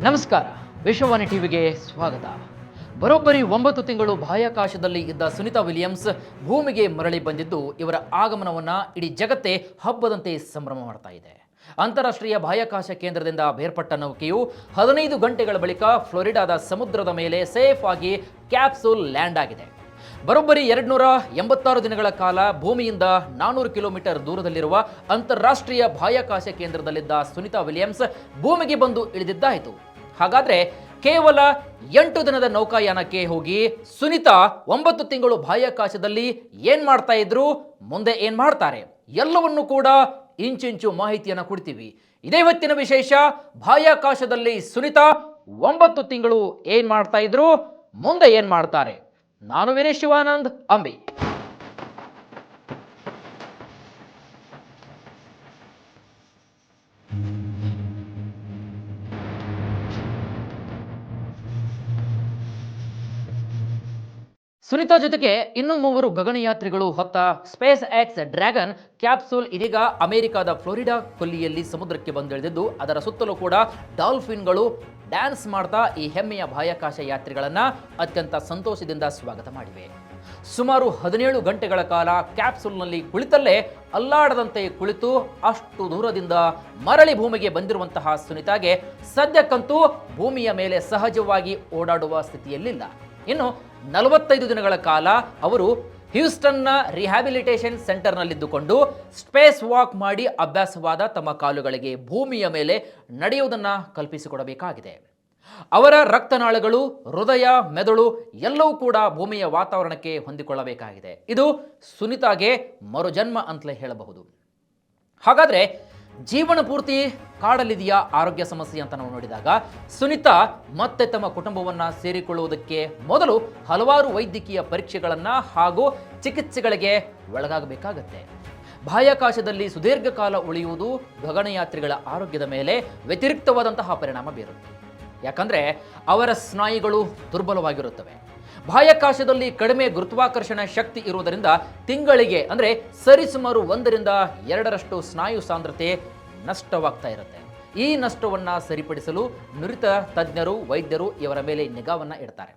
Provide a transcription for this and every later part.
ನಮಸ್ಕಾರ, ವಿಶ್ವವಾಣಿ ಟಿವಿಗೆ ಸ್ವಾಗತ. ಬರೋಬ್ಬರಿ 9 ತಿಂಗಳು ಬಾಹ್ಯಾಕಾಶದಲ್ಲಿ ಇದ್ದ ಸುನಿತಾ ವಿಲಿಯಮ್ಸ್ ಭೂಮಿಗೆ ಮರಳಿ ಬಂದಿದ್ದು, ಇವರ ಆಗಮನವನ್ನು ಇಡೀ ಜಗತ್ತೇ ಹಬ್ಬದಂತೆ ಸಂಭ್ರಮ ಮಾಡ್ತಾ ಇದೆ. ಅಂತಾರಾಷ್ಟ್ರೀಯ ಬಾಹ್ಯಾಕಾಶ ಕೇಂದ್ರದಿಂದ ಬೇರ್ಪಟ್ಟ ನೌಕೆಯು 15 ಗಂಟೆಗಳ ಬಳಿಕ ಫ್ಲೋರಿಡಾದ ಸಮುದ್ರದ ಮೇಲೆ ಸೇಫ್ ಆಗಿ ಕ್ಯಾಪ್ಸೂಲ್ ಲ್ಯಾಂಡ್ ಆಗಿದೆ. ಬರೋಬ್ಬರಿ 286 ದಿನಗಳ ಕಾಲ ಭೂಮಿಯಿಂದ 400 ಕಿಲೋಮೀಟರ್ ದೂರದಲ್ಲಿರುವ ಅಂತಾರಾಷ್ಟ್ರೀಯ ಬಾಹ್ಯಾಕಾಶ ಕೇಂದ್ರದಲ್ಲಿದ್ದ ಸುನಿತಾ ವಿಲಿಯಮ್ಸ್ ಭೂಮಿಗೆ ಬಂದು ಇಳಿದಿದ್ದಾಯಿತು. ಹಾಗಾದ್ರೆ ಕೇವಲ 8 ದಿನದ ನೌಕಾಯಾನಕ್ಕೆ ಹೋಗಿ ಸುನಿತಾ 9 ತಿಂಗಳು ಬಾಹ್ಯಾಕಾಶದಲ್ಲಿ ಏನ್ ಮಾಡ್ತಾ ಇದ್ರು, ಮುಂದೆ ಏನ್ ಮಾಡ್ತಾರೆ, ಎಲ್ಲವನ್ನೂ ಕೂಡ ಇಂಚಿಂಚು ಮಾಹಿತಿಯನ್ನು ಕೊಡ್ತೀವಿ. ಇದೇ ಹೊತ್ತಿನ ವಿಶೇಷ. ಬಾಹ್ಯಾಕಾಶದಲ್ಲಿ ಸುನಿತಾ 9 ತಿಂಗಳು ಏನ್ ಮಾಡ್ತಾ ಇದ್ರು, ಮುಂದೆ ಏನ್ ಮಾಡ್ತಾರೆ. ನಾನು ವಿನಯ್ ಶಿವಾನಂದ್ ಅಂಬಿ. ಸುನಿತಾ ಜೊತೆಗೆ ಇನ್ನೂ 3 ಗಗನಯಾತ್ರಿಗಳು ಹೊತ್ತ ಸ್ಪೇಸ್ ಎಕ್ಸ್ ಡ್ರ್ಯಾಗನ್ ಕ್ಯಾಪ್ಸೂಲ್ ಇದೀಗ ಅಮೆರಿಕದ ಫ್ಲೋರಿಡಾ ಕೊಲ್ಲಿಯಲ್ಲಿ ಸಮುದ್ರಕ್ಕೆ ಬಂದಿಳಿದಿದ್ದು, ಅದರ ಸುತ್ತಲೂ ಕೂಡ ಡಾಲ್ಫಿನ್ಗಳು ಡ್ಯಾನ್ಸ್ ಮಾಡ್ತಾ ಈ ಹೆಮ್ಮೆಯ ಬಾಹ್ಯಾಕಾಶ ಯಾತ್ರಿಗಳನ್ನ ಅತ್ಯಂತ ಸಂತೋಷದಿಂದ ಸ್ವಾಗತ ಮಾಡಿವೆ. ಸುಮಾರು 17 ಗಂಟೆಗಳ ಕಾಲ ಕ್ಯಾಪ್ಸೂಲ್ನಲ್ಲಿ ಕುಳಿತಲ್ಲೇ ಅಲ್ಲಾಡದಂತೆ ಕುಳಿತು ಅಷ್ಟು ದೂರದಿಂದ ಮರಳಿ ಭೂಮಿಗೆ ಬಂದಿರುವಂತಹ ಸುನಿತಾಗೆ ಸದ್ಯಕ್ಕಂತೂ ಭೂಮಿಯ ಮೇಲೆ ಸಹಜವಾಗಿ ಓಡಾಡುವ ಸ್ಥಿತಿಯಲ್ಲಿಲ್ಲ. ಇನ್ನು 45 ದಿನಗಳ ಕಾಲ ಅವರು ಹ್ಯೂಸ್ಟನ್ನ ರಿಹ್ಯಾಬಿಲಿಟೇಷನ್ ಸೆಂಟರ್ನಲ್ಲಿದ್ದುಕೊಂಡು ಸ್ಪೇಸ್ ವಾಕ್ ಮಾಡಿ ಅಭ್ಯಾಸವಾದ ತಮ್ಮ ಕಾಲುಗಳಿಗೆ ಭೂಮಿಯ ಮೇಲೆ ನಡೆಯುವುದನ್ನು ಕಲ್ಪಿಸಿಕೊಡಬೇಕಾಗಿದೆ. ಅವರ ರಕ್ತನಾಳಗಳು, ಹೃದಯ, ಮೆದುಳು ಎಲ್ಲವೂ ಕೂಡ ಭೂಮಿಯ ವಾತಾವರಣಕ್ಕೆ ಹೊಂದಿಕೊಳ್ಳಬೇಕಾಗಿದೆ. ಇದು ಸುನಿತಾಗೆ ಮರುಜನ್ಮ ಅಂತಲೇ ಹೇಳಬಹುದು. ಹಾಗಾದರೆ ಜೀವನ ಪೂರ್ತಿ ಕಾಡಲಿದೆಯಾ ಆರೋಗ್ಯ ಸಮಸ್ಯೆ ಅಂತ ನಾವು ನೋಡಿದಾಗ, ಸುನಿತಾ ಮತ್ತೆ ತಮ್ಮ ಕುಟುಂಬವನ್ನು ಸೇರಿಕೊಳ್ಳುವುದಕ್ಕೆ ಮೊದಲು ಹಲವಾರು ವೈದ್ಯಕೀಯ ಪರೀಕ್ಷೆಗಳನ್ನು ಹಾಗೂ ಚಿಕಿತ್ಸೆಗಳಿಗೆ ಒಳಗಾಗಬೇಕಾಗತ್ತೆ. ಬಾಹ್ಯಾಕಾಶದಲ್ಲಿ ಸುದೀರ್ಘ ಕಾಲ ಉಳಿಯುವುದು ಗಗನಯಾತ್ರಿಗಳ ಆರೋಗ್ಯದ ಮೇಲೆ ವ್ಯತಿರಿಕ್ತವಾದಂತಹ ಪರಿಣಾಮ ಬೀರುತ್ತೆ. ಯಾಕಂದರೆ ಅವರ ಸ್ನಾಯುಗಳು ದುರ್ಬಲವಾಗಿರುತ್ತವೆ. ಬಾಹ್ಯಾಕಾಶದಲ್ಲಿ ಕಡಿಮೆ ಗುರುತ್ವಾಕರ್ಷಣ ಶಕ್ತಿ ಇರುವುದರಿಂದ ತಿಂಗಳಿಗೆ ಅಂದರೆ ಸರಿಸುಮಾರು 1ರಿಂದ 2ರಷ್ಟು ಸ್ನಾಯು ಸಾಂದ್ರತೆ ನಷ್ಟವಾಗ್ತಾ ಇರುತ್ತೆ. ಈ ನಷ್ಟವನ್ನು ಸರಿಪಡಿಸಲು ನುರಿತ ತಜ್ಞರು, ವೈದ್ಯರು ಇವರ ಮೇಲೆ ನಿಗಾವನ್ನು ಇಡ್ತಾರೆ.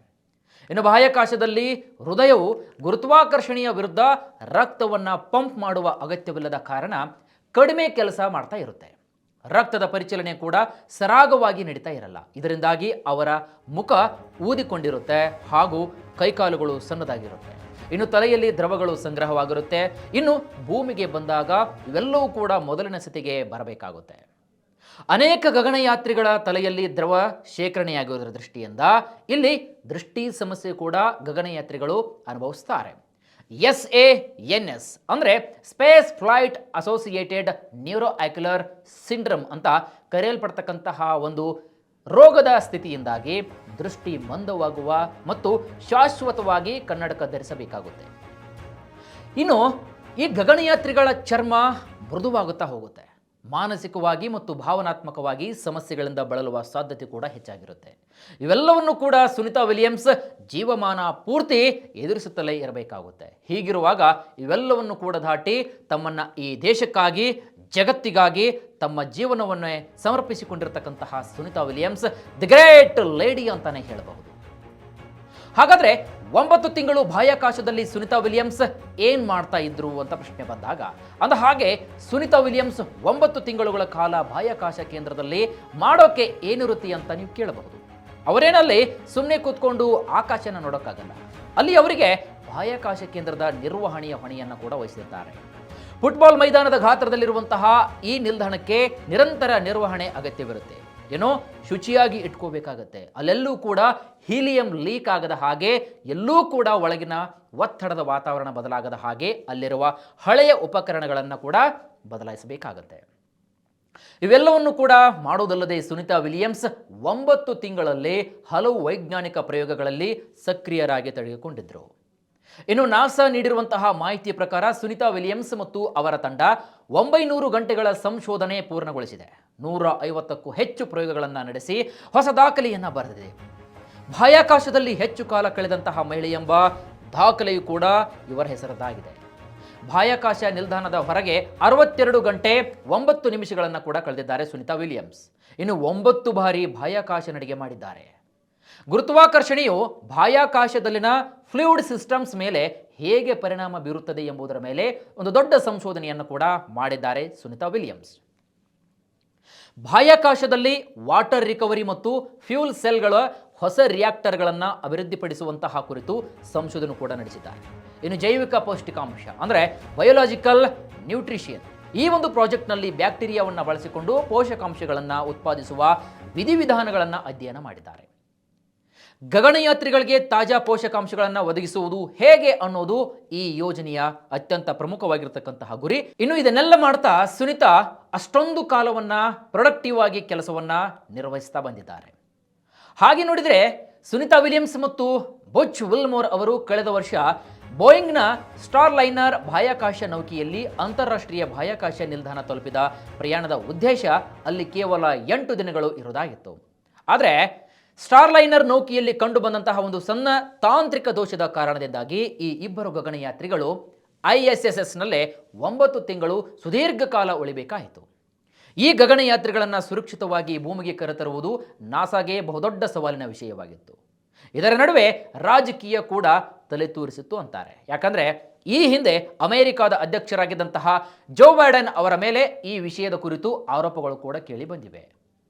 ಇನ್ನು ಬಾಹ್ಯಾಕಾಶದಲ್ಲಿ ಹೃದಯವು ಗುರುತ್ವಾಕರ್ಷಣೆಯ ವಿರುದ್ಧ ರಕ್ತವನ್ನು ಪಂಪ್ ಮಾಡುವ ಅಗತ್ಯವಿಲ್ಲದ ಕಾರಣ ಕಡಿಮೆ ಕೆಲಸ ಮಾಡ್ತಾ ಇರುತ್ತೆ. ರಕ್ತದ ಪರಿಚಲನೆ ಕೂಡ ಸರಾಗವಾಗಿ ನಡೀತಾ ಇರಲ್ಲ. ಇದರಿಂದಾಗಿ ಅವರ ಮುಖ ಊದಿಕೊಂಡಿರುತ್ತೆ ಹಾಗೂ ಕೈಕಾಲುಗಳು ಸಣ್ಣದಾಗಿರುತ್ತೆ. ಇನ್ನು ತಲೆಯಲ್ಲಿ ದ್ರವಗಳು ಸಂಗ್ರಹವಾಗಿರುತ್ತೆ. ಇನ್ನು ಭೂಮಿಗೆ ಬಂದಾಗ ಇವೆಲ್ಲವೂ ಕೂಡ ಮೊದಲಿನ ಸ್ಥಿತಿಗೆ ಬರಬೇಕಾಗುತ್ತೆ. ಅನೇಕ ಗಗನಯಾತ್ರಿಗಳ ತಲೆಯಲ್ಲಿ ದ್ರವ ಶೇಖರಣೆಯಾಗುವುದರ ದೃಷ್ಟಿಯಿಂದ ಇಲ್ಲಿ ದೃಷ್ಟಿ ಸಮಸ್ಯೆ ಕೂಡ ಗಗನಯಾತ್ರಿಗಳು ಅನುಭವಿಸ್ತಾರೆ. SANS ಅಂದರೆ ಸ್ಪೇಸ್ ಫ್ಲೈಟ್ ಅಸೋಸಿಯೇಟೆಡ್ ನ್ಯೂರೋಆಕ್ಯುಲರ್ ಸಿಂಡ್ರಮ್ ಅಂತ ಕರೆಯಲ್ಪಡ್ತಕ್ಕಂತಹ ಒಂದು ರೋಗದ ಸ್ಥಿತಿಯಿಂದಾಗಿ ದೃಷ್ಟಿ ಮಂದವಾಗುವ ಮತ್ತು ಶಾಶ್ವತವಾಗಿ ಕನ್ನಡಕ ಧರಿಸಬೇಕಾಗುತ್ತೆ. ಇನ್ನು ಈ ಗಗನಯಾತ್ರಿಗಳ ಚರ್ಮ ಮೃದುವಾಗುತ್ತಾ ಹೋಗುತ್ತೆ. ಮಾನಸಿಕವಾಗಿ ಮತ್ತು ಭಾವನಾತ್ಮಕವಾಗಿ ಸಮಸ್ಯೆಗಳಿಂದ ಬಳಲುವ ಸಾಧ್ಯತೆ ಕೂಡ ಹೆಚ್ಚಾಗಿರುತ್ತೆ. ಇವೆಲ್ಲವನ್ನು ಕೂಡ ಸುನಿತಾ ವಿಲಿಯಮ್ಸ್ ಜೀವಮಾನ ಪೂರ್ತಿ ಎದುರಿಸುತ್ತಲೇ ಇರಬೇಕಾಗುತ್ತೆ. ಹೀಗಿರುವಾಗ ಇವೆಲ್ಲವನ್ನು ಕೂಡ ದಾಟಿ ತಮ್ಮನ್ನು ಈ ದೇಶಕ್ಕಾಗಿ, ಜಗತ್ತಿಗಾಗಿ ತಮ್ಮ ಜೀವನವನ್ನೇ ಸಮರ್ಪಿಸಿಕೊಂಡಿರತಕ್ಕಂತಹ Sunita Williams the great lady ಅಂತಾನೆ ಹೇಳಬಹುದು. ಹಾಗಾದ್ರೆ 9 ತಿಂಗಳು ಬಾಹ್ಯಾಕಾಶದಲ್ಲಿ ಸುನಿತಾ ವಿಲಿಯಮ್ಸ್ ಏನ್ ಮಾಡ್ತಾ ಇದ್ರು ಅಂತ ಪ್ರಶ್ನೆ ಬಂದಾಗ, ಅಂದ ಹಾಗೆ ಸುನಿತಾ ವಿಲಿಯಮ್ಸ್ 9 ತಿಂಗಳುಗಳ ಕಾಲ ಬಾಹ್ಯಾಕಾಶ ಕೇಂದ್ರದಲ್ಲಿ ಮಾಡೋಕೆ ಏನಿರುತ್ತೆ ಅಂತ ನೀವು ಕೇಳಬಹುದು. ಅವರೇನಲ್ಲಿ ಸುಮ್ಮನೆ ಕೂತ್ಕೊಂಡು ಆಕಾಶನ ನೋಡೋಕ್ಕಾಗಲ್ಲ. ಅಲ್ಲಿ ಅವರಿಗೆ ಬಾಹ್ಯಾಕಾಶ ಕೇಂದ್ರದ ನಿರ್ವಹಣೆಯ ಹೊಣೆಯನ್ನು ಕೂಡ ವಹಿಸಿರ್ತಾರೆ. ಫುಟ್ಬಾಲ್ ಮೈದಾನದ ಗಾತ್ರದಲ್ಲಿರುವಂತಹ ಈ ನಿಲ್ದಾಣಕ್ಕೆ ನಿರಂತರ ನಿರ್ವಹಣೆ ಅಗತ್ಯವಿರುತ್ತೆ. ಏನೋ ಶುಚಿಯಾಗಿ ಇಟ್ಕೋಬೇಕಾಗತ್ತೆ. ಅಲ್ಲೆಲ್ಲೂ ಕೂಡ ಹೀಲಿಯಂ ಲೀಕ್ ಆಗದ ಹಾಗೆ, ಎಲ್ಲೂ ಕೂಡ ಒಳಗಿನ ಒತ್ತಡದ ವಾತಾವರಣ ಬದಲಾಗದ ಹಾಗೆ ಅಲ್ಲಿರುವ ಹಳೆಯ ಉಪಕರಣಗಳನ್ನು ಕೂಡ ಬದಲಾಯಿಸಬೇಕಾಗತ್ತೆ. ಇವೆಲ್ಲವನ್ನು ಕೂಡ ಮಾಡೋದಲ್ಲದೆ ಸುನಿತಾ ವಿಲಿಯಮ್ಸ್ 9 ತಿಂಗಳಲ್ಲಿ ಹಲವು ವೈಜ್ಞಾನಿಕ ಪ್ರಯೋಗಗಳಲ್ಲಿ ಸಕ್ರಿಯರಾಗಿ ತೊಡಗಿಕೊಂಡಿದ್ದರು. ಇನ್ನು ನಾಸಾ ನೀಡಿರುವಂತಹ ಮಾಹಿತಿಯ ಪ್ರಕಾರ ಸುನಿತಾ ವಿಲಿಯಮ್ಸ್ ಮತ್ತು ಅವರ ತಂಡ 900 ಗಂಟೆಗಳ ಸಂಶೋಧನೆ ಪೂರ್ಣಗೊಳಿಸಿದೆ. 150ಕ್ಕೂ ಹೆಚ್ಚು ಪ್ರಯೋಗಗಳನ್ನು ನಡೆಸಿ ಹೊಸ ದಾಖಲೆಯನ್ನು ಬರೆದಿದೆ. ಬಾಹ್ಯಾಕಾಶದಲ್ಲಿ ಹೆಚ್ಚು ಕಾಲ ಕಳೆದಂತಹ ಮಹಿಳೆ ಎಂಬ ದಾಖಲೆಯೂ ಕೂಡ ಇವರ ಹೆಸರದ್ದಾಗಿದೆ. ಬಾಹ್ಯಾಕಾಶ ನಿಲ್ದಾಣದ ಹೊರಗೆ 62 ಗಂಟೆ 9 ನಿಮಿಷಗಳನ್ನು ಕೂಡ ಕಳೆದಿದ್ದಾರೆ ಸುನಿತಾ ವಿಲಿಯಮ್ಸ್. ಇನ್ನು 9 ಬಾರಿ ಬಾಹ್ಯಾಕಾಶ ನಡಿಗೆ ಮಾಡಿದ್ದಾರೆ. ಗುರುತ್ವಾಕರ್ಷಣೆಯು ಬಾಹ್ಯಾಕಾಶದಲ್ಲಿನ ಫ್ಲೂಯಿಡ್ ಸಿಸ್ಟಮ್ಸ್ ಮೇಲೆ ಹೇಗೆ ಪರಿಣಾಮ ಬೀರುತ್ತದೆ ಎಂಬುದರ ಮೇಲೆ ಒಂದು ದೊಡ್ಡ ಸಂಶೋಧನೆಯನ್ನು ಕೂಡ ಮಾಡಿದ್ದಾರೆ ಸುನಿತಾ ವಿಲಿಯಮ್ಸ್. ಬಾಹ್ಯಾಕಾಶದಲ್ಲಿ ವಾಟರ್ ರಿಕವರಿ ಮತ್ತು ಫ್ಯೂಲ್ ಸೆಲ್ಗಳ ಹೊಸ ರಿಯಾಕ್ಟರ್ಗಳನ್ನು ಅಭಿವೃದ್ಧಿಪಡಿಸುವಂತಹ ಕುರಿತು ಸಂಶೋಧನೆ ಕೂಡ ನಡೆಸಿದ್ದಾರೆ. ಇನ್ನು ಜೈವಿಕ ಪೌಷ್ಟಿಕಾಂಶ ಅಂದರೆ ಬಯೋಲಾಜಿಕಲ್ ನ್ಯೂಟ್ರಿಷನ್, ಈ ಒಂದು ಪ್ರಾಜೆಕ್ಟ್ನಲ್ಲಿ ಬ್ಯಾಕ್ಟೀರಿಯಾವನ್ನು ಬಳಸಿಕೊಂಡು ಪೋಷಕಾಂಶಗಳನ್ನು ಉತ್ಪಾದಿಸುವ ವಿಧಿವಿಧಾನಗಳನ್ನು ಅಧ್ಯಯನ ಮಾಡಿದ್ದಾರೆ. ಗಗನಯಾತ್ರಿಗಳಿಗೆ ತಾಜಾ ಪೋಷಕಾಂಶಗಳನ್ನು ಒದಗಿಸುವುದು ಹೇಗೆ ಅನ್ನೋದು ಈ ಯೋಜನೆಯ ಅತ್ಯಂತ ಪ್ರಮುಖವಾಗಿರತಕ್ಕಂತಹ ಗುರಿ. ಇನ್ನು ಇದನ್ನೆಲ್ಲ ಮಾಡ್ತಾ ಸುನಿತಾ ಅಷ್ಟೊಂದು ಕಾಲವನ್ನ ಪ್ರೊಡಕ್ಟಿವ್ ಆಗಿ ಕೆಲಸವನ್ನ ನಿರ್ವಹಿಸ್ತಾ ಬಂದಿದ್ದಾರೆ. ಹಾಗೆ ನೋಡಿದರೆ ಸುನಿತಾ ವಿಲಿಯಮ್ಸ್ ಮತ್ತು ಬುಚ್ ವಿಲ್ಮೋರ್ ಅವರು ಕಳೆದ ವರ್ಷ ಬೋಯಿಂಗ್ನ ಸ್ಟಾರ್ ಲೈನರ್ ಬಾಹ್ಯಾಕಾಶ ನೌಕೆಯಲ್ಲಿ ಅಂತಾರಾಷ್ಟ್ರೀಯ ಬಾಹ್ಯಾಕಾಶ ನಿಲ್ದಾಣ ತಲುಪಿದ ಪ್ರಯಾಣದ ಉದ್ದೇಶ ಅಲ್ಲಿ ಕೇವಲ 8 ದಿನಗಳು ಇರುವುದಾಗಿತ್ತು. ಆದರೆ ಸ್ಟಾರ್ ಲೈನರ್ ನೌಕೆಯಲ್ಲಿ ಕಂಡು ಬಂದಂತಹ ಒಂದು ಸಣ್ಣ ತಾಂತ್ರಿಕ ದೋಷದ ಕಾರಣದಿಂದಾಗಿ ಈ ಇಬ್ಬರು ಗಗನಯಾತ್ರಿಗಳು ISSನಲ್ಲೇ 9 ತಿಂಗಳು ಸುದೀರ್ಘ ಕಾಲ ಉಳಿಬೇಕಾಯಿತು. ಈ ಗಗನಯಾತ್ರಿಗಳನ್ನು ಸುರಕ್ಷಿತವಾಗಿ ಭೂಮಿಗೆ ಕರೆತರುವುದು ನಾಸಾಗೆ ಬಹುದೊಡ್ಡ ಸವಾಲಿನ ವಿಷಯವಾಗಿತ್ತು. ಇದರ ನಡುವೆ ರಾಜಕೀಯ ಕೂಡ ತಲೆ ತೂರಿಸಿತ್ತು ಅಂತಾರೆ. ಯಾಕಂದ್ರೆ ಈ ಹಿಂದೆ ಅಮೆರಿಕದ ಅಧ್ಯಕ್ಷರಾಗಿದ್ದಂತಹ ಜೋ ಬೈಡನ್ ಅವರ ಮೇಲೆ ಈ ವಿಷಯದ ಕುರಿತು ಆರೋಪಗಳು ಕೂಡ ಕೇಳಿ ಬಂದಿವೆ.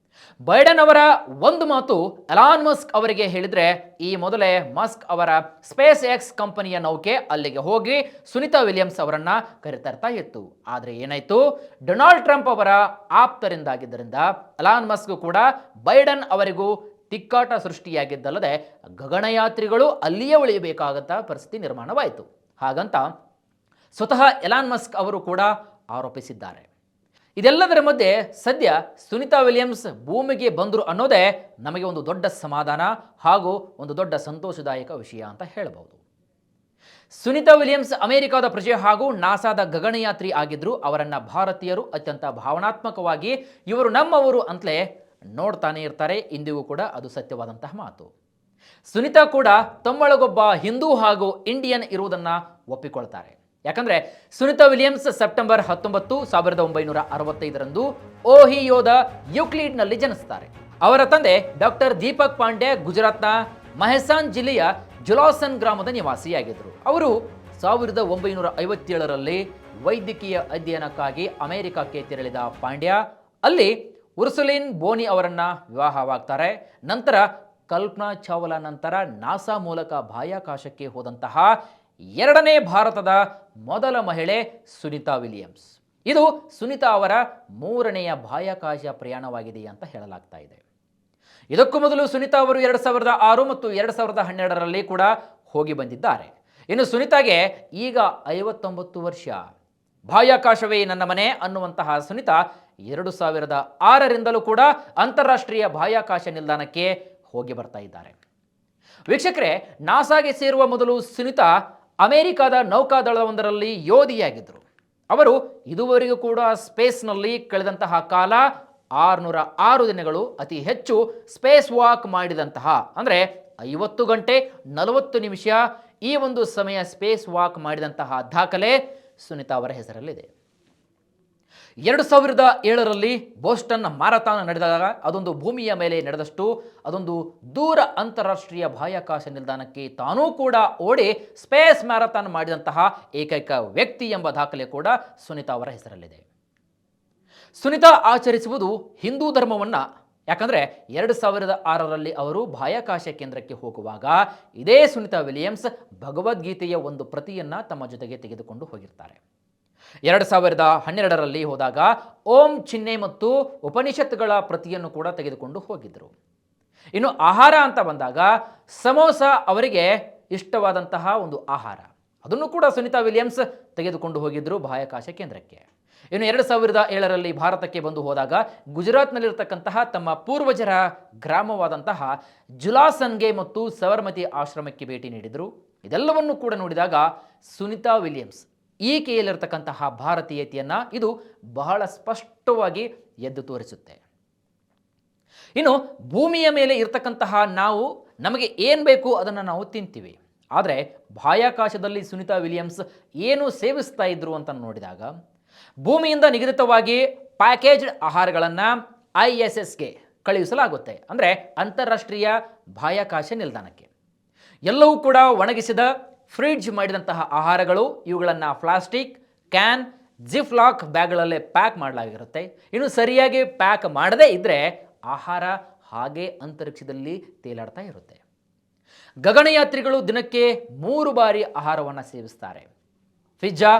ಬೈಡನ್ ಅವರ ಒಂದು ಮಾತು ಎಲಾನ್ ಮಸ್ಕ್ ಅವರಿಗೆ ಹೇಳಿದ್ರೆ ಈ ಮೊದಲೇ ಮಸ್ಕ್ ಅವರ ಸ್ಪೇಸ್ ಎಕ್ಸ್ ಕಂಪನಿಯ ನೌಕೆ ಅಲ್ಲಿಗೆ ಹೋಗಿ ಸುನಿತಾ ವಿಲಿಯಮ್ಸ್ ಅವರನ್ನ ಕರೆತರ್ತಾ ಇತ್ತು. ಆದರೆ ಏನಾಯ್ತು, ಡೊನಾಲ್ಡ್ ಟ್ರಂಪ್ ಅವರ ಆಪ್ತರಿಂದಾಗಿದ್ದರಿಂದ ಎಲಾನ್ ಮಸ್ಕ್ ಕೂಡ ಬೈಡನ್ ಅವರಿಗೂ ತಿಕ್ಕಾಟ ಸೃಷ್ಟಿಯಾಗಿದ್ದಲ್ಲದೆ ಗಗನಯಾತ್ರಿಗಳು ಅಲ್ಲಿಯೇ ಉಳಿಯಬೇಕಾಗಂತ ಪರಿಸ್ಥಿತಿ ನಿರ್ಮಾಣವಾಯಿತು. ಹಾಗಂತ ಸ್ವತಃ ಎಲಾನ್ ಮಸ್ಕ್ ಅವರು ಕೂಡ ಆರೋಪಿಸಿದ್ದಾರೆ. ಇದೆಲ್ಲದರ ಮಧ್ಯೆ ಸದ್ಯ ಸುನಿತಾ ವಿಲಿಯಮ್ಸ್ ಭೂಮಿಗೆ ಬಂದರು ಅನ್ನೋದೇ ನಮಗೆ ಒಂದು ದೊಡ್ಡ ಸಮಾಧಾನ ಹಾಗೂ ಒಂದು ದೊಡ್ಡ ಸಂತೋಷದಾಯಕ ವಿಷಯ ಅಂತ ಹೇಳಬಹುದು. ಸುನಿತಾ ವಿಲಿಯಮ್ಸ್ ಅಮೆರಿಕದ ಪ್ರಜೆ ಹಾಗೂ ನಾಸಾದ ಗಗನಯಾತ್ರಿ ಆಗಿದ್ರು. ಅವರನ್ನ ಭಾರತೀಯರು ಅತ್ಯಂತ ಭಾವನಾತ್ಮಕವಾಗಿ ಇವರು ನಮ್ಮವರು ಅಂತಲೇ ನೋಡ್ತಾನೆ ಇರ್ತಾರೆ. ಇಂದಿಗೂ ಕೂಡ ಅದು ಸತ್ಯವಾದಂತಹ ಮಾತು. ಸುನಿತಾ ಕೂಡ ತಮ್ಮೊಳಗೊಬ್ಬ ಹಿಂದೂ ಹಾಗೂ ಇಂಡಿಯನ್ ಇರುವುದನ್ನು ಒಪ್ಪಿಕೊಳ್ತಾರೆ. ಯಾಕಂದ್ರೆ ಸುನಿತಾ ವಿಲಿಯಮ್ಸ್ ಸೆಪ್ಟೆಂಬರ್ 19, 1965 ಓಹಿಯೋದ ಯುಕ್ಲಿಡ್ನಲ್ಲಿ ಜನಿಸ್ತಾರೆ. ಅವರ ತಂದೆ ಡಾಕ್ಟರ್ ದೀಪಕ್ ಪಾಂಡೆ ಗುಜರಾತ್ನ ಮಹೆಸಾನ್ ಜಿಲ್ಲೆಯ ಜುಲಾಸನ್ ಗ್ರಾಮದ ನಿವಾಸಿಯಾಗಿದ್ದರು. ಅವರು 1957ರಲ್ಲಿ ವೈದ್ಯಕೀಯ ಅಧ್ಯಯನಕ್ಕಾಗಿ ಅಮೆರಿಕಕ್ಕೆ ತೆರಳಿದ ಪಾಂಡ್ಯ ಅಲ್ಲಿ ಉರ್ಸುಲಿನ್ ಬೋನಿ ಅವರನ್ನ ವಿವಾಹವಾಗ್ತಾರೆ. ನಂತರ ಕಲ್ಪನಾ ಚಾವ್ಲಾ ನಂತರ ನಾಸಾ ಮೂಲಕ ಬಾಹ್ಯಾಕಾಶಕ್ಕೆ ಹೋದಂತಹ 2ನೇ ಭಾರತದ ಮೊದಲ ಮಹಿಳೆ ಸುನಿತಾ ವಿಲಿಯಮ್ಸ್. ಇದು ಸುನಿತಾ ಅವರ 3ನೆಯ ಬಾಹ್ಯಾಕಾಶ ಪ್ರಯಾಣವಾಗಿದೆ ಅಂತ ಹೇಳಲಾಗ್ತಾ ಇದೆ. ಇದಕ್ಕೂ ಮೊದಲು ಸುನಿತಾ ಅವರು 2006 ಮತ್ತು 2012ರಲ್ಲಿ ಕೂಡ ಹೋಗಿ ಬಂದಿದ್ದಾರೆ. ಇನ್ನು ಸುನಿತಾಗೆ ಈಗ 59 ವರ್ಷ. ಬಾಹ್ಯಾಕಾಶವೇ ನನ್ನ ಮನೆ ಅನ್ನುವಂತಹ ಸುನಿತಾ 2006ರಿಂದಲೂ ಕೂಡ ಅಂತಾರಾಷ್ಟ್ರೀಯ ಬಾಹ್ಯಾಕಾಶ ನಿಲ್ದಾಣಕ್ಕೆ ಹೋಗಿ ಬರ್ತಾ ಇದ್ದಾರೆ. ವೀಕ್ಷಕರೇ, ನಾಸಾಗೆ ಸೇರುವ ಮೊದಲು ಸುನಿತಾ ಅಮೆರಿಕದ ನೌಕಾದಳವೊಂದರಲ್ಲಿ ಯೋಧಿಯಾಗಿದ್ದರು. ಅವರು ಇದುವರೆಗೂ ಕೂಡ ಸ್ಪೇಸ್ನಲ್ಲಿ ಕಳೆದಂತಹ ಕಾಲ 606 ದಿನಗಳು, ಅತಿ ಹೆಚ್ಚು ಸ್ಪೇಸ್ ವಾಕ್ ಮಾಡಿದಂತಹ ಅಂದರೆ 50 ಗಂಟೆ 40 ನಿಮಿಷ ಈ ಒಂದು ಸಮಯ ಸ್ಪೇಸ್ ವಾಕ್ ಮಾಡಿದಂತಹ ದಾಖಲೆ ಸುನಿತಾ ಅವರ ಹೆಸರಲ್ಲಿದೆ. 2007ರಲ್ಲಿ ಬೋಸ್ಟನ್ ಮ್ಯಾರಥಾನ್ ನಡೆದಾಗ ಅದೊಂದು ಭೂಮಿಯ ಮೇಲೆ ನಡೆದಷ್ಟು ಅದೊಂದು ದೂರ ಅಂತಾರಾಷ್ಟ್ರೀಯ ಬಾಹ್ಯಾಕಾಶ ನಿಲ್ದಾಣಕ್ಕೆ ತಾನೂ ಕೂಡ ಓಡಿ ಸ್ಪೇಸ್ ಮ್ಯಾರಥಾನ್ ಮಾಡಿದಂತಹ ಏಕೈಕ ವ್ಯಕ್ತಿ ಎಂಬ ದಾಖಲೆ ಕೂಡ ಸುನಿತಾ ಅವರ ಹೆಸರಲ್ಲಿದೆ. ಸುನಿತಾ ಆಚರಿಸುವುದು ಹಿಂದೂ ಧರ್ಮವನ್ನ. ಯಾಕಂದ್ರೆ 2006ರಲ್ಲಿ ಅವರು ಬಾಹ್ಯಾಕಾಶ ಕೇಂದ್ರಕ್ಕೆ ಹೋಗುವಾಗ ಇದೇ ಸುನಿತಾ ವಿಲಿಯಮ್ಸ್ ಭಗವದ್ಗೀತೆಯ ಒಂದು ಪ್ರತಿಯನ್ನ ತಮ್ಮ ಜೊತೆಗೆ ತೆಗೆದುಕೊಂಡು ಹೋಗಿರ್ತಾರೆ. 2012ರಲ್ಲಿ ಹೋದಾಗ ಓಂ ಚಿಹ್ನೆ ಮತ್ತು ಉಪನಿಷತ್ತುಗಳ ಪ್ರತಿಯನ್ನು ಕೂಡ ತೆಗೆದುಕೊಂಡು ಹೋಗಿದ್ದರು. ಇನ್ನು ಆಹಾರ ಅಂತ ಬಂದಾಗ ಸಮೋಸ ಅವರಿಗೆ ಇಷ್ಟವಾದಂತಹ ಒಂದು ಆಹಾರ, ಅದನ್ನು ಕೂಡ ಸುನಿತಾ ವಿಲಿಯಮ್ಸ್ ತೆಗೆದುಕೊಂಡು ಹೋಗಿದ್ದರು ಬಾಹ್ಯಾಕಾಶ ಕೇಂದ್ರಕ್ಕೆ. ಇನ್ನು 2007ರಲ್ಲಿ ಭಾರತಕ್ಕೆ ಬಂದು ಹೋದಾಗ ಗುಜರಾತ್ನಲ್ಲಿರತಕ್ಕಂತಹ ತಮ್ಮ ಪೂರ್ವಜರ ಗ್ರಾಮವಾದಂತಹ ಜುಲಾಸನ್ಗೆ ಮತ್ತು ಸಬರ್ಮತಿ ಆಶ್ರಮಕ್ಕೆ ಭೇಟಿ ನೀಡಿದರು. ಇದೆಲ್ಲವನ್ನು ಕೂಡ ನೋಡಿದಾಗ ಸುನಿತಾ ವಿಲಿಯಮ್ಸ್ ಈಕೆಯಲ್ಲಿರತಕ್ಕಂತಹ ಭಾರತೀಯತೆಯನ್ನ ಇದು ಬಹಳ ಸ್ಪಷ್ಟವಾಗಿ ಎದ್ದು ತೋರಿಸುತ್ತೆ. ಇನ್ನು ಭೂಮಿಯ ಮೇಲೆ ಇರತಕ್ಕಂತಹ ನಾವು ನಮಗೆ ಏನು ಬೇಕು ಅದನ್ನು ನಾವು ತಿಂತೀವಿ. ಆದರೆ ಬಾಹ್ಯಾಕಾಶದಲ್ಲಿ ಸುನಿತಾ ವಿಲಿಯಮ್ಸ್ ಏನು ಸೇವಿಸ್ತಾ ಇದ್ರು ಅಂತ ನೋಡಿದಾಗ ಭೂಮಿಯಿಂದ ನಿಗದಿತವಾಗಿ ಪ್ಯಾಕೇಜ್ಡ್ ಆಹಾರಗಳನ್ನು ISSಗೆ ಕಳುಹಿಸಲಾಗುತ್ತೆ, ಅಂದರೆ ಅಂತಾರಾಷ್ಟ್ರೀಯ ಬಾಹ್ಯಾಕಾಶ ನಿಲ್ದಾಣಕ್ಕೆ. ಎಲ್ಲವೂ ಕೂಡ ಒಣಗಿಸಿದ ಫ್ರಿಡ್ಜ್ ಮಾಡಿದಂತಹ ಆಹಾರಗಳು. ಇವುಗಳನ್ನು ಪ್ಲಾಸ್ಟಿಕ್ ಕ್ಯಾನ್ ಜಿಫ್ಲಾಕ್ ಬ್ಯಾಗ್ಗಳಲ್ಲೇ ಪ್ಯಾಕ್ ಮಾಡಲಾಗಿರುತ್ತೆ. ಇನ್ನು ಸರಿಯಾಗಿ ಪ್ಯಾಕ್ ಮಾಡದೇ ಇದ್ದರೆ ಆಹಾರ ಹಾಗೆ ಅಂತರಿಕ್ಷದಲ್ಲಿ ತೇಲಾಡ್ತಾ ಇರುತ್ತೆ. ಗಗನಯಾತ್ರಿಗಳು ದಿನಕ್ಕೆ 3 ಬಾರಿ ಆಹಾರವನ್ನು ಸೇವಿಸ್ತಾರೆ. ಪಿಜ್ಜಾ,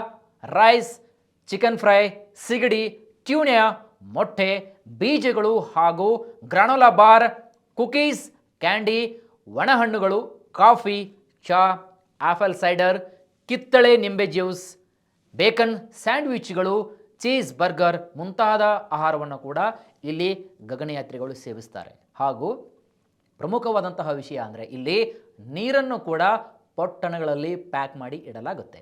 ರೈಸ್, ಚಿಕನ್ ಫ್ರೈ, ಸಿಗಡಿ, ಟ್ಯೂನಿಯಾ, ಮೊಟ್ಟೆ, ಬೀಜಗಳು ಹಾಗೂ ಗ್ರಾನೋಲಾ ಬಾರ್, ಕುಕೀಸ್, ಕ್ಯಾಂಡಿ, ಒಣಹಣ್ಣುಗಳು, ಕಾಫಿ, ಚಹಾ, ಆಪಲ್ ಸೈಡರ್, ಕಿತ್ತಳೆ ನಿಂಬೆ ಜ್ಯೂಸ್, ಬೇಕನ್ ಸ್ಯಾಂಡ್ವಿಚ್ಗಳು, ಚೀಸ್ ಬರ್ಗರ್ ಮುಂತಾದ ಆಹಾರವನ್ನು ಕೂಡ ಇಲ್ಲಿ ಗಗನಯಾತ್ರಿಗಳು ಸೇವಿಸ್ತಾರೆ. ಹಾಗೂ ಪ್ರಮುಖವಾದಂತಹ ವಿಷಯ ಅಂದರೆ ಇಲ್ಲಿ ನೀರನ್ನು ಕೂಡ ಪೊಟ್ಟಣಗಳಲ್ಲಿ ಪ್ಯಾಕ್ ಮಾಡಿ ಇಡಲಾಗುತ್ತೆ.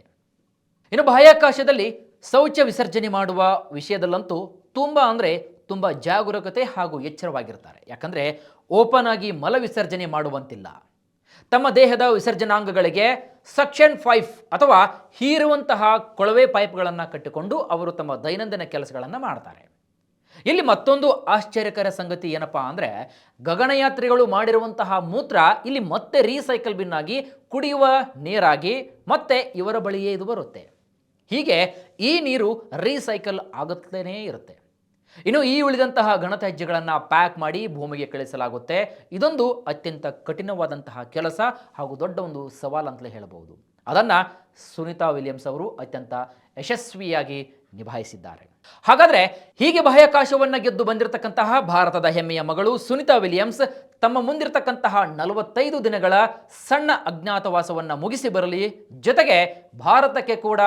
ಇನ್ನು ಬಾಹ್ಯಾಕಾಶದಲ್ಲಿ ಶೌಚ ವಿಸರ್ಜನೆ ಮಾಡುವ ವಿಷಯದಲ್ಲಂತೂ ತುಂಬ ಜಾಗರೂಕತೆ ಹಾಗೂ ಎಚ್ಚರವಾಗಿರ್ತಾರೆ. ಯಾಕಂದರೆ ಓಪನ್ ಆಗಿ ಮಲ ವಿಸರ್ಜನೆ ಮಾಡುವಂತಿಲ್ಲ. ತಮ್ಮ ದೇಹದ ವಿಸರ್ಜನಾಂಗಗಳಿಗೆ ಸಕ್ಷನ್ ಪೈಪ್ ಅಥವಾ ಹೀರುವಂತಹ ಕೊಳವೆ ಪೈಪ್ಗಳನ್ನು ಕಟ್ಟಿಕೊಂಡು ಅವರು ತಮ್ಮ ದೈನಂದಿನ ಕೆಲಸಗಳನ್ನು ಮಾಡ್ತಾರೆ. ಇಲ್ಲಿ ಮತ್ತೊಂದು ಆಶ್ಚರ್ಯಕರ ಸಂಗತಿ ಏನಪ್ಪಾ ಅಂದರೆ, ಗಗನಯಾತ್ರಿಗಳು ಮಾಡಿರುವಂತಹ ಮೂತ್ರ ಇಲ್ಲಿ ಮತ್ತೆ ರೀಸೈಕಲ್ ಬಿನ್ ಆಗಿ ಕುಡಿಯುವ ನೀರಾಗಿ ಮತ್ತೆ ಇವರ ಬಳಿಯೇ ಇದು ಬರುತ್ತೆ. ಹೀಗೆ ಈ ನೀರು ರೀಸೈಕಲ್ ಆಗುತ್ತಲೇ ಇರುತ್ತೆ. ಇನ್ನು ಈ ಉಳಿದಂತಹ ಘನತ್ಯಾಜ್ಯಗಳನ್ನು ಪ್ಯಾಕ್ ಮಾಡಿ ಭೂಮಿಗೆ ಕಳಿಸಲಾಗುತ್ತೆ. ಇದೊಂದು ಅತ್ಯಂತ ಕಠಿಣವಾದಂತಹ ಕೆಲಸ ಹಾಗೂ ದೊಡ್ಡ ಒಂದು ಸವಾಲು ಅಂತಲೇ ಹೇಳಬಹುದು. ಅದನ್ನು ಸುನಿತಾ ವಿಲಿಯಮ್ಸ್ ಅವರು ಅತ್ಯಂತ ಯಶಸ್ವಿಯಾಗಿ ನಿಭಾಯಿಸಿದ್ದಾರೆ. ಹಾಗಾದರೆ ಹೀಗೆ ಬಾಹ್ಯಾಕಾಶವನ್ನು ಗೆದ್ದು ಬಂದಿರತಕ್ಕಂತಹ ಭಾರತದ ಹೆಮ್ಮೆಯ ಮಗಳು ಸುನಿತಾ ವಿಲಿಯಮ್ಸ್ ತಮ್ಮ ಮುಂದಿರತಕ್ಕಂತಹ 45 ದಿನಗಳ ಸಣ್ಣ ಅಜ್ಞಾತವಾಸವನ್ನು ಮುಗಿಸಿ ಬರಲಿ, ಜೊತೆಗೆ ಭಾರತಕ್ಕೆ ಕೂಡ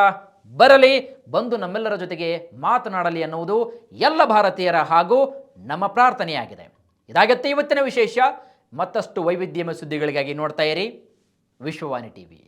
ಬರಲಿ, ಬಂದು ನಮ್ಮೆಲ್ಲರ ಜೊತೆಗೆ ಮಾತನಾಡಲಿ ಅನ್ನುವುದು ಎಲ್ಲ ಭಾರತೀಯರ ಹಾಗೂ ನಮ್ಮ ಪ್ರಾರ್ಥನೆಯಾಗಿದೆ. ಇದಾಗತ್ತೆ ಇವತ್ತಿನ ವಿಶೇಷ. ಮತ್ತಷ್ಟು ವೈವಿಧ್ಯಮಯ ಸುದ್ದಿಗಳಿಗಾಗಿ ನೋಡ್ತಾ ಇರಿ ವಿಶ್ವವಾಣಿ ಟಿವಿ.